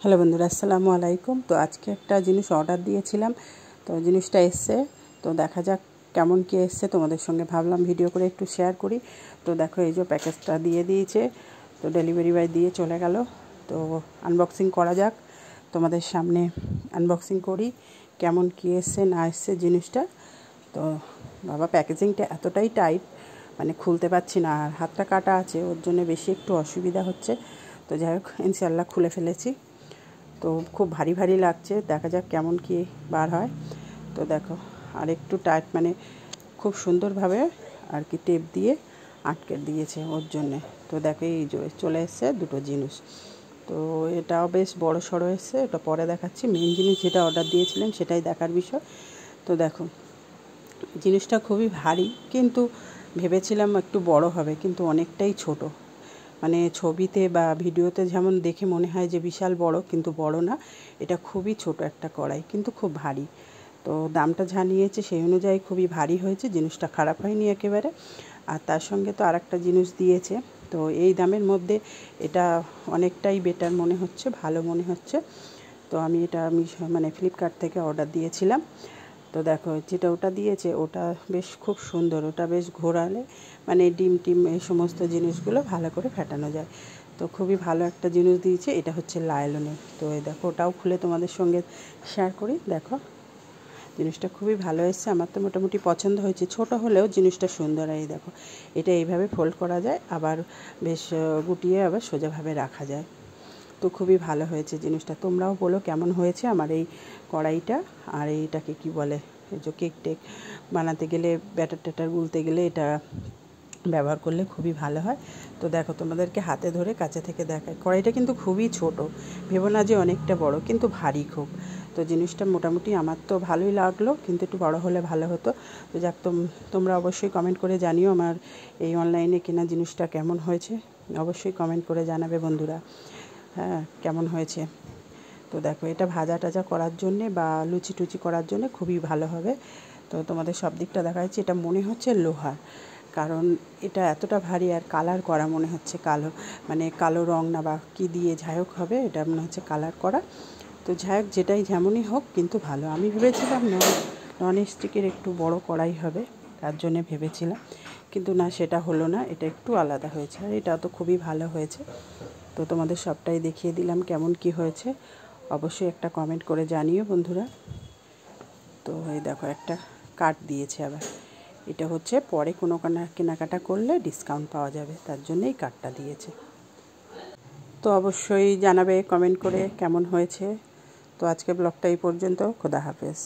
Hello বন্ধুরা, আসসালামু আলাইকুম। তো আজকে একটা জিনিস অর্ডার দিয়েছিলাম, তো জিনিসটা এসছে। তো দেখা যাক কেমন কী এসছে, তোমাদের সঙ্গে ভাবলাম ভিডিও করে একটু শেয়ার করি। তো দেখো, এই যে প্যাকেজটা দিয়ে দিয়েছে, তো ডেলিভারি বয় দিয়ে চলে গেল। তো আনবক্সিং করা যাক, তোমাদের সামনে আনবক্সিং করি কেমন কী এসছে না এসছে জিনিসটা। তো বাবা, প্যাকেজিংটা এতটাই টাইট, মানে খুলতে পারছি না, আর হাতটা কাটা আছে, ওর জন্য বেশি একটু অসুবিধা হচ্ছে। তো যাই হোক, ইনশাআল্লাহ খুলে ফেলেছি। তো খুব ভারী ভারী লাগছে, দেখা যাক কেমন কি বার হয়। তো দেখো, আর একটু টাইট, মানে খুব সুন্দরভাবে আর কি টেপ দিয়ে আটকে দিয়েছে ওর জন্যে। তো দেখো, এই যে চলে এসছে দুটো জিনিস। তো এটাও বেশ বড় সড়ো এসছে, এটা পরে দেখাচ্ছি। মেন জিনিস যেটা অর্ডার দিয়েছিলেন সেটাই দেখার বিষয়। তো দেখো, জিনিসটা খুবই ভারী, কিন্তু ভেবেছিলাম একটু বড় হবে, কিন্তু অনেকটাই ছোট। মানে ছবিতে বা ভিডিওতে যেমন দেখে মনে হয় যে বিশাল বড়, কিন্তু বড় না। এটা খুবই ছোট একটা কড়াই, কিন্তু খুব ভারী। তো দামটা যা নিয়েছে সেই অনুযায়ী খুবই ভারী হয়েছে, জিনিসটা খারাপ হয়নি একেবারে। আর তার সঙ্গে তো আরেকটা জিনিস দিয়েছে। তো এই দামের মধ্যে এটা অনেকটাই বেটার মনে হচ্ছে, ভালো মনে হচ্ছে। তো আমি মানে ফ্লিপকার্ট থেকে অর্ডার দিয়েছিলাম। তো দেখো, যেটা ওটা দিয়েছে ওটা বেশ খুব সুন্দর, ওটা বেশ ঘোরালে মানে ডিম টিম এই সমস্ত জিনিসগুলো ভালো করে ফেটানো যায়। তো খুবই ভালো একটা জিনিস দিয়েছে, এটা হচ্ছে লাইলনের। তো এই দেখো, ওটাও খুলে তোমাদের সঙ্গে শেয়ার করি। দেখো, জিনিসটা খুবই ভালো এসেছে, আমার তো মোটামুটি পছন্দ হয়েছে। ছোট হলেও জিনিসটা সুন্দর। এই দেখো, এটা এইভাবে ফোল্ড করা যায়, আবার বেশ গুটিয়ে আবার সোজাভাবে রাখা যায়। তো খুবই ভালো হয়েছে জিনিসটা। তোমরাও বলো কেমন হয়েছে আমার এই কড়াইটা। আর এইটাকে কি বলে, এই যে কেক টেক বানাতে গেলে, ব্যাটার ট্যাটার গুলতে গেলে এটা ব্যবহার করলে খুবই ভালো হয়। তো দেখো, তোমাদেরকে হাতে ধরে কাছে থেকে দেখায়। কড়াইটা কিন্তু খুবই ছোট, ভেবো না যে অনেকটা বড়, কিন্তু ভারী খুব। তো জিনিসটা মোটামুটি আমার তো ভালোই লাগলো, কিন্তু একটু বড় হলে ভালো হতো। তো যাক, তোমরা অবশ্যই কমেন্ট করে জানিও আমার এই অনলাইনে কেনা জিনিসটা কেমন হয়েছে। অবশ্যই কমেন্ট করে জানাবে বন্ধুরা, হ্যাঁ, কেমন হয়েছে। তো দেখো, এটা ভাজা টাজা করার জন্যে বা লুচি টুচি করার জন্যে খুবই ভালো হবে। তো তোমাদের সব দিকটা দেখা যাচ্ছে, এটা মনে হচ্ছে লোহার, কারণ এটা এতটা ভারী, আর কালার করা মনে হচ্ছে কালো, মানে কালো রং না বা কী দিয়ে যাই হোক হবে, এটা মনে হচ্ছে কালার করা। তো যাই হোক, যেটাই যেমনই হোক, কিন্তু ভালো। আমি ভেবেছিলাম নন স্টিকের একটু বড় কড়াই হবে, তার জন্যে ভেবেছিলাম, কিন্তু না, সেটা হলো না। এটা একটু আলাদা হয়েছে, আর এটা তো খুবই ভালো হয়েছে। তো তোমাদের সবটাই দেখিয়ে দিলাম কেমন কি হয়েছে। অবশ্যই একটা কমেন্ট করে জানিও বন্ধুরা। তো এই দেখো, একটা কার্ড দিয়েছে আবার। এটা হচ্ছে পরে কোনো কেনাকাটা করলে ডিসকাউন্ট পাওয়া যাবে, তার জন্যই কার্ডটা দিয়েছে। তো অবশ্যই জানাবে কমেন্ট করে কেমন হয়েছে। তো আজকে ব্লগটা এই পর্যন্ত। খোদা হাফেজ।